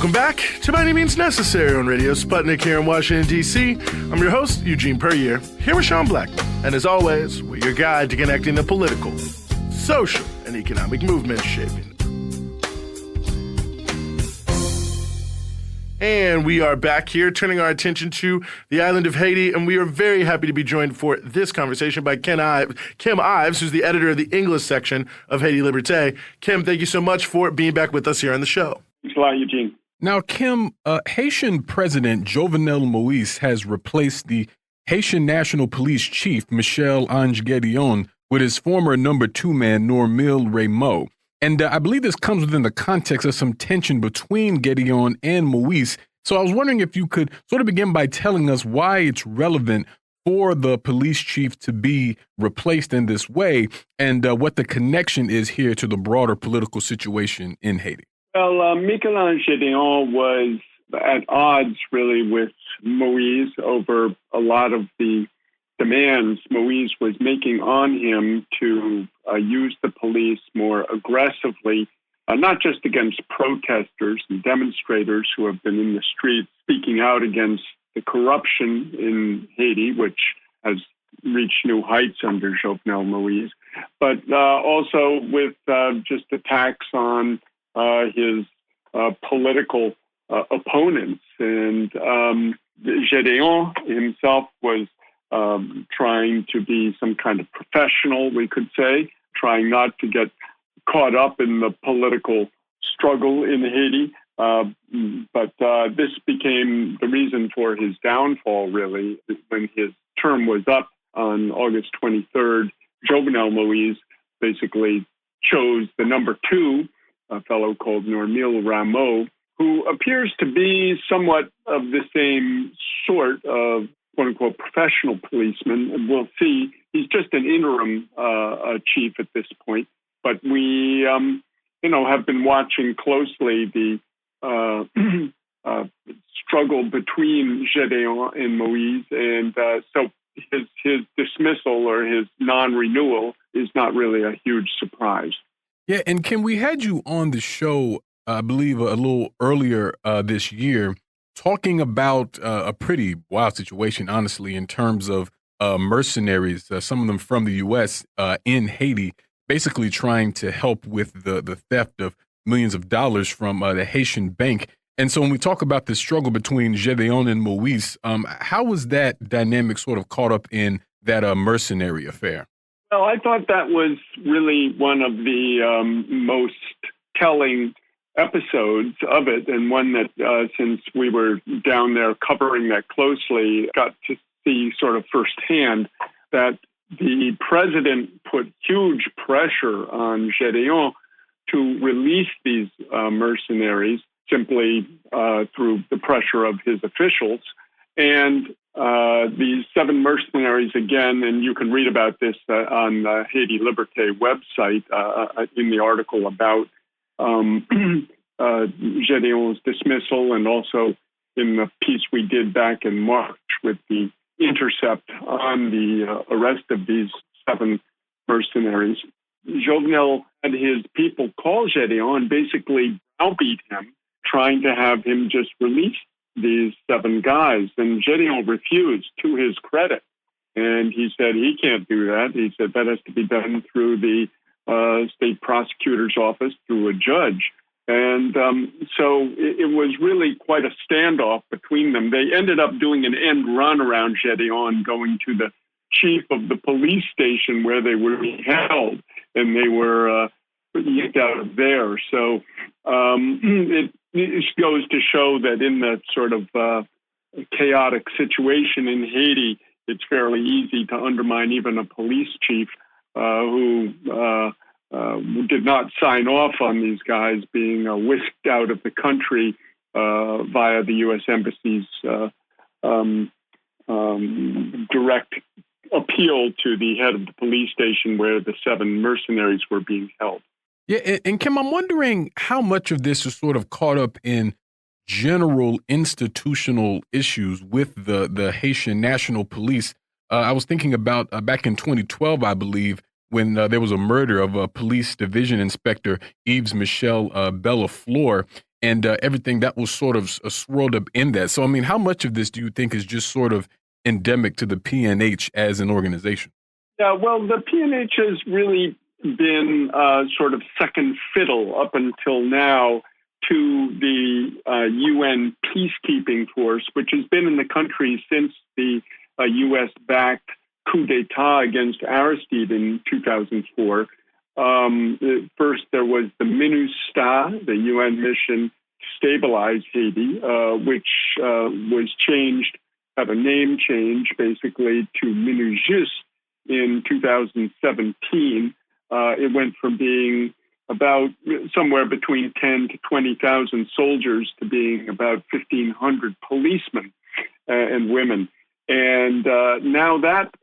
Welcome back to By Any Means Necessary on Radio Sputnik here in Washington, D.C. I'm your host, Eugene Puryear, here with Sean Black. And as always, we're your guide to connecting the political, social, and economic movements shaping. And we are back here turning our attention to the island of Haiti, and we are very happy to be joined for this conversation by Kim Ives, who's the editor of the English section of Haiti Liberté. Kim, thank you so much for being back with us here on the show. Thanks a lot, Eugene. Now, Kim, Haitian President Jovenel Moïse has replaced the Haitian National Police Chief, Michel Ange Gedeon, with his former number 2 man, Normil Rameau. And I believe this comes within the context of some tension between Gedeon and Moïse. So I was wondering if you could sort of begin by telling us why it's relevant for the police chief to be replaced in this way, and what the connection is here to the broader political situation in Haiti. Well, Michel Ange Gedeon was at odds really with Moïse over a lot of the demands Moïse was making on him to use the police more aggressively, not just against protesters and demonstrators who have been in the streets speaking out against the corruption in Haiti, which has reached new heights under Jovenel Moïse, but also with just attacks on his political opponents. And Gedeon himself was trying to be some kind of professional, we could say, trying not to get caught up in the political struggle in Haiti. But this became the reason for his downfall, really. When his term was up on August 23rd, Jovenel Moïse basically chose the number 2, a fellow called Normil Rameau, who appears to be somewhat of the same sort of quote-unquote professional policeman. And we'll see. He's just an interim chief at this point. But we, have been watching closely the struggle between Gedeon and Moïse. And so his dismissal or his non-renewal is not really a huge surprise. Yeah, and Kim, we had you on the show, I believe, a little earlier this year, talking about a pretty wild situation, honestly, in terms of mercenaries, some of them from the U.S. In Haiti, basically trying to help with the theft of millions of dollars from the Haitian bank. And so when we talk about the struggle between Gedeon and Moïse, how was that dynamic sort of caught up in that mercenary affair? Well, I thought that was really one of the most telling episodes of it, and one that, since we were down there covering that closely, got to see sort of firsthand that the president put huge pressure on Gedeon to release these mercenaries simply through the pressure of his officials. And these 7 mercenaries, again, and you can read about this on the Haiti Liberté website in the article about Gedeon's dismissal, and also in the piece we did back in March with the Intercept on the arrest of these 7 mercenaries. Jovenel had his people call Gedeon and basically browbeat him, trying to have him just release these 7 guys. And Gedeon refused, to his credit. And he said he can't do that. He said that has to be done through the state prosecutor's office, through a judge. And so it was really quite a standoff between them. They ended up doing an end run around Gedeon, going to the chief of the police station where they were held, and they were yanked out of there. So it goes to show that in that sort of chaotic situation in Haiti, it's fairly easy to undermine even a police chief who did not sign off on these guys being whisked out of the country via the U.S. Embassy's direct appeal to the head of the police station where the 7 mercenaries were being held. Yeah, and Kim, I'm wondering how much of this is sort of caught up in general institutional issues with the Haitian National Police. I was thinking about back in 2012, I believe, when there was a murder of a police division inspector, Michel Ange Gedeon. and everything that was sort of swirled up in that. So, I mean, how much of this do you think is just sort of endemic to the PNH as an organization? Yeah, well, the PNH has really been sort of second fiddle up until now to the UN peacekeeping force, which has been in the country since the U.S.-backed coup d'etat against Aristide in 2004. First, there was the MINUSTAH, the UN mission to stabilize Haiti, which was changed, had a name change, basically, to MINUJUST in 2017. It went from being about somewhere between 10 to 20,000 soldiers to being about 1,500 policemen and women. And now that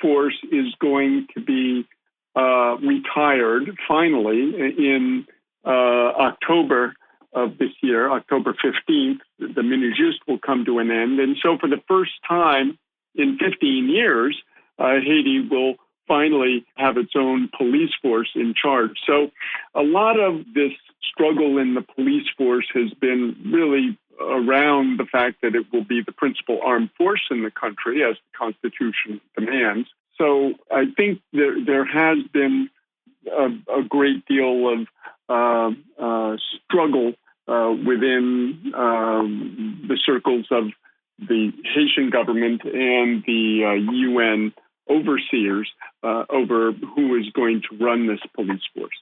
force is going to be retired finally in October of this year, October 15th. The MINUJUST will come to an end. And so for the first time in 15 years, Haiti will finally have its own police force in charge. So a lot of this struggle in the police force has been really around the fact that it will be the principal armed force in the country, as the Constitution demands. So I think there has been a great deal of struggle within the circles of the Haitian government and the UN overseers over who is going to run this police force.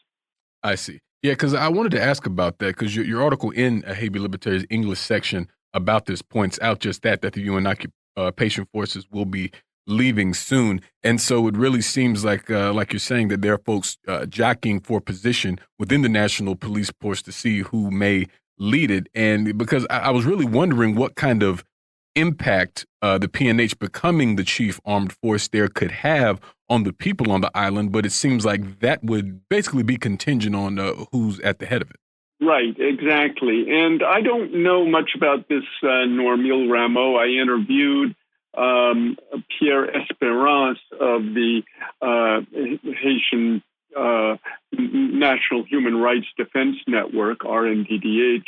I see. Yeah, because I wanted to ask about that, because your article in Habeas Libertary's English section about this points out just that the UN occupation forces will be leaving soon. And so it really seems like you're saying, that there are folks jockeying for position within the National Police Force to see who may lead it. And because I was really wondering what kind of impact the PNH becoming the chief armed force there could have on the people on the island, but it seems like that would basically be contingent on who's at the head of it. Right, exactly. And I don't know much about this Normil Rameau. I interviewed Pierre Esperance of the Haitian National Human Rights Defense Network, RNDDH.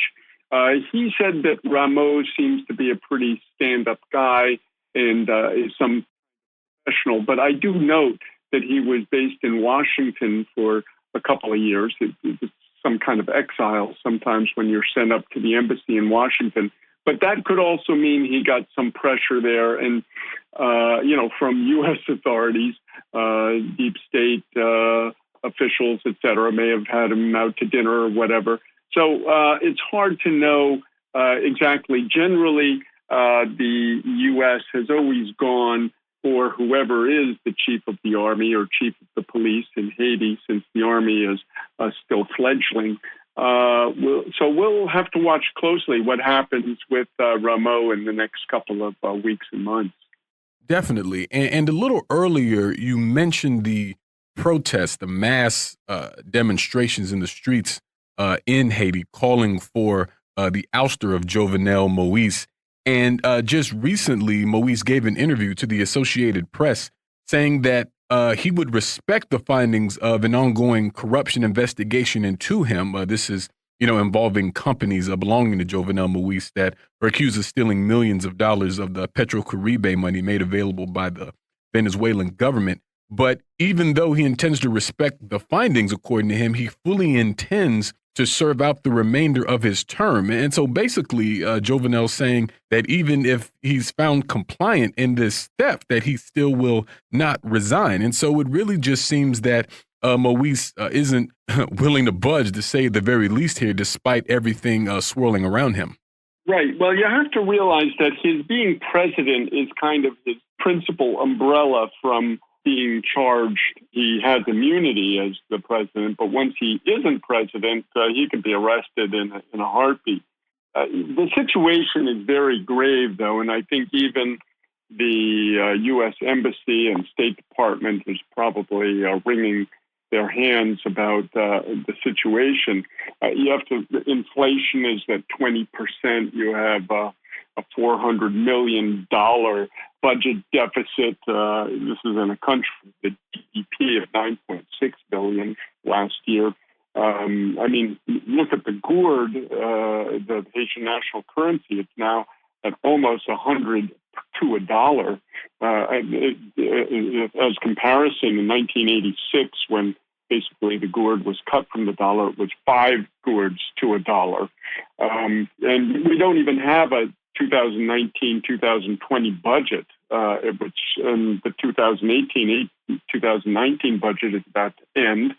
He said that Rameau seems to be a pretty stand-up guy and is some professional, but I do note that he was based in Washington for a couple of years. It was some kind of exile sometimes when you're sent up to the embassy in Washington. But that could also mean he got some pressure there, and from U.S. authorities, deep state officials, et cetera, may have had him out to dinner or whatever. So it's hard to know exactly. Generally, the U.S. has always gone for whoever is the chief of the army or chief of the police in Haiti, since the army is still fledgling. So we'll have to watch closely what happens with Rameau in the next couple of weeks and months. Definitely. And a little earlier, you mentioned the protests, the mass demonstrations in the streets in Haiti calling for the ouster of Jovenel Moïse. And just recently, Moïse gave an interview to the Associated Press saying that he would respect the findings of an ongoing corruption investigation into him. This is, involving companies belonging to Jovenel Moïse that are accused of stealing millions of dollars of the Petrocaribe money made available by the Venezuelan government. But even though he intends to respect the findings, according to him, he fully intends to serve out the remainder of his term. And so basically, Jovenel's saying that even if he's found compliant in this theft, that he still will not resign. And so it really just seems that Moïse isn't willing to budge, to say the very least here, despite everything swirling around him. Right. Well, you have to realize that his being president is kind of his principal umbrella from being charged. He has immunity as the president, but once he isn't president, he can be arrested in a heartbeat. The situation is very grave, though, and I think even the U.S. Embassy and State Department is probably wringing their hands about the situation. Inflation is at 20%. You have a $400 million budget deficit. This is in a country with a GDP of $9.6 billion last year. I mean, look at the gourd, the Haitian national currency. It's now at almost 100 to a dollar. As comparison, in 1986, when basically the gourd was cut from the dollar, it was 5 gourds to a dollar. And we don't even have a 2019-2020 budget, which the 2018-2019 budget is about to end.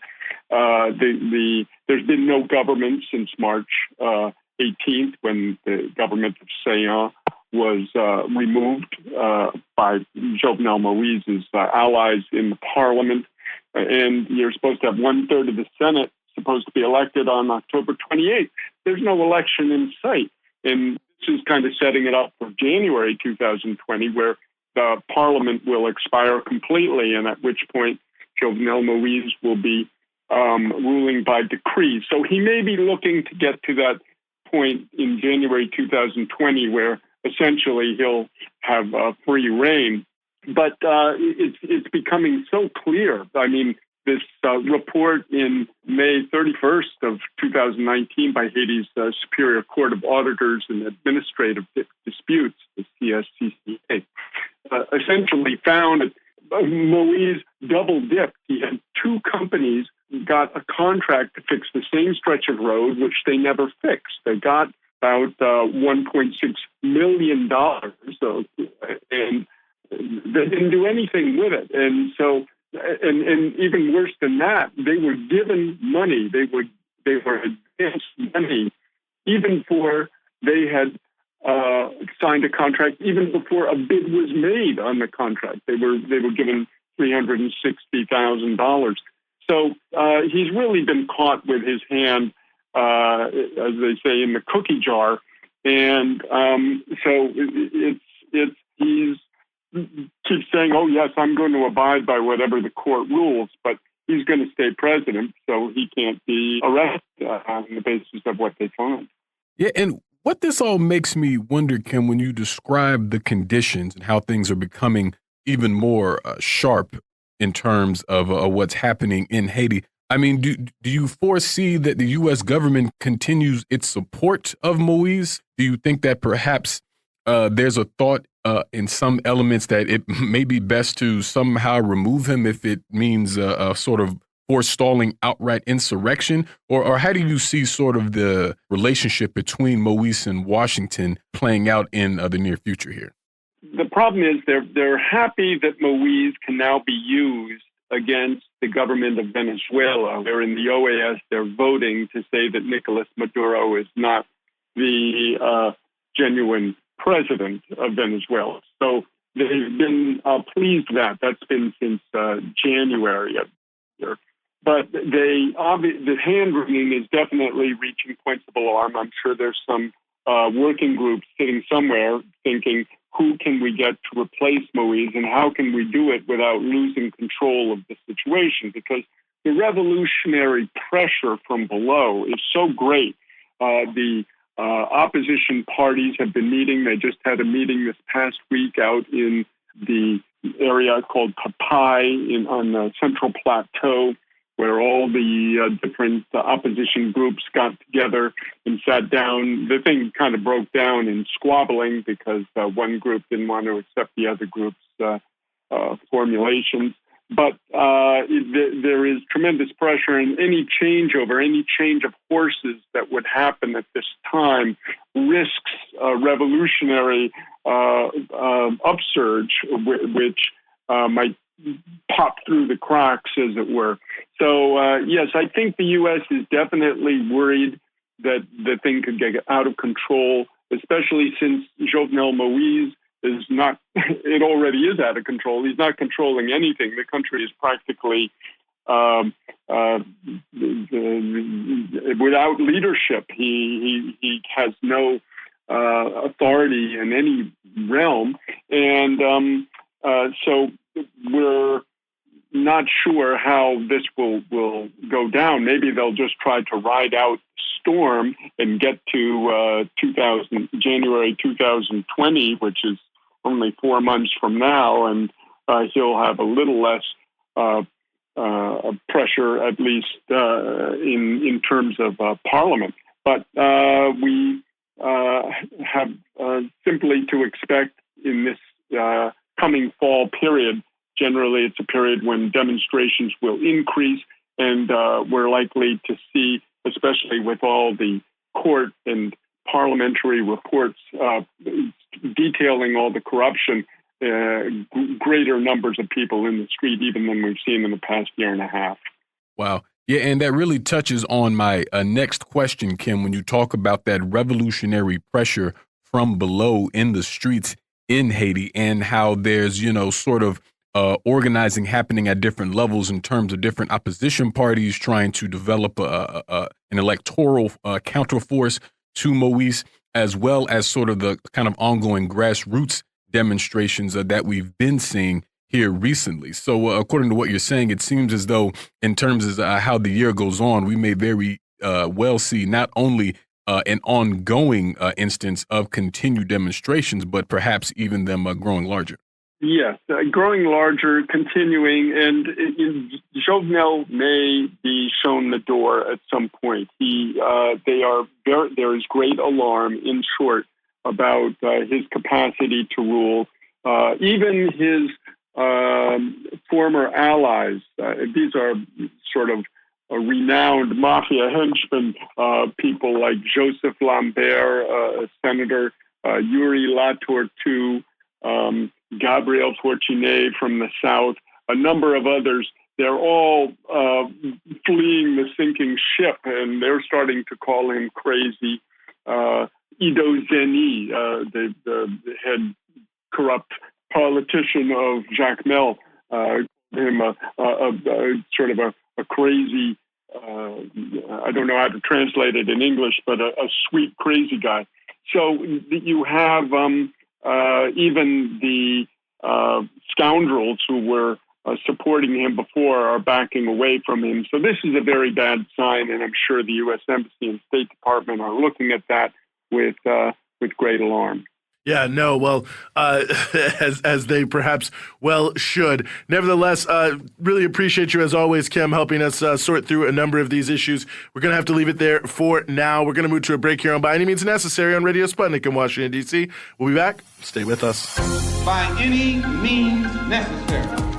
There's been no government since March 18th, when the government of Saint was removed by Jovenel Moïse's allies in the parliament. And you're supposed to have 1/3 of the Senate supposed to be elected on October 28th. There's no election in sight. And this is kind of setting it up for January 2020, where the parliament will expire completely, and at which point Jovenel Moïse will be ruling by decree. So he may be looking to get to that point in January 2020, where essentially he'll have free reign. But it's becoming so clear. I mean, this report in May 31st of 2019 by Haiti's Superior Court of Auditors and Administrative Disputes, the CSCCA, essentially found that Moïse double-dipped. He had 2 companies got a contract to fix the same stretch of road, which they never fixed. They got about $1.6 million, and they didn't do anything with it. And so, and even worse than that, they were given money. They were advanced money, even before they had signed a contract, even before a bid was made on the contract. They were given $360,000. So he's really been caught with his hand, as they say, in the cookie jar, and so he's keeps saying, "Oh yes, I'm going to abide by whatever the court rules," but he's going to stay president, so he can't be arrested on the basis of what they find. Yeah, and what this all makes me wonder, Kim, when you describe the conditions and how things are becoming even more sharp in terms of what's happening in Haiti. I mean, do you foresee that the U.S. government continues its support of Moïse? Do you think that perhaps there's a thought in some elements that it may be best to somehow remove him if it means sort of forestalling outright insurrection? Or how do you see sort of the relationship between Moïse and Washington playing out in the near future here? The problem is they're happy that Moïse can now be used against the government of Venezuela. They're in the OAS. They're voting to say that Nicolas Maduro is not the genuine president of Venezuela. So they've been pleased with that. That's been since January of the year. But the hand-wringing is definitely reaching points of alarm. I'm sure there's some working groups sitting somewhere thinking, who can we get to replace Moïse, and how can we do it without losing control of the situation? Because the revolutionary pressure from below is so great. The opposition parties have been meeting. They just had a meeting this past week out in the area called Papai on the Central Plateau, where all the different opposition groups got together and sat down. The thing kind of broke down in squabbling because one group didn't want to accept the other group's formulations. But there is tremendous pressure, and any change of horses that would happen at this time risks a revolutionary upsurge, which might pop through the cracks, as it were. So, yes, I think the U.S. is definitely worried that the thing could get out of control, especially since Jovenel Moïse is not, it already is out of control. He's not controlling anything. The country is practically without leadership. He has no authority in any realm. And so we're not sure how this will go down. Maybe they'll just try to ride out the storm and get to January 2020, which is only 4 months from now, and he'll have a little less pressure, at least in terms of parliament. But we have simply to expect in this coming fall period. Generally, it's a period when demonstrations will increase, and we're likely to see, especially with all the court and parliamentary reports detailing all the corruption, greater numbers of people in the street even than we've seen in the past year and a half. Wow. Yeah, and that really touches on my next question, Kim, when you talk about that revolutionary pressure from below in the streets in Haiti and how there's, sort of organizing happening at different levels in terms of different opposition parties trying to develop an electoral counterforce to Moise, as well as sort of the kind of ongoing grassroots demonstrations that we've been seeing here recently. So according to what you're saying, it seems as though in terms of how the year goes on, we may very well see not only an ongoing instance of continued demonstrations, but perhaps even them growing larger. Yes, growing larger, continuing, and Jovenel may be shown the door at some point. There is great alarm, in short, about his capacity to rule. Even his former allies, these are sort of renowned mafia henchmen, people like Joseph Lambert, Senator Yuri Latortue, Gabriel Fortuné from the south, a number of others. They're all fleeing the sinking ship, and they're starting to call him crazy. Ido Zeni, the head corrupt politician of Jacques Mel, him a sort of a crazy, I don't know how to translate it in English, but a sweet, crazy guy. So you have even the scoundrels who were supporting him before are backing away from him. So this is a very bad sign, and I'm sure the U.S. Embassy and State Department are looking at that with great alarm. Yeah, no, well, as they perhaps well should. Nevertheless, really appreciate you, as always, Kim, helping us sort through a number of these issues. We're going to have to leave it there for now. We're going to move to a break here on By Any Means Necessary on Radio Sputnik in Washington, D.C. We'll be back. Stay with us. By any means necessary.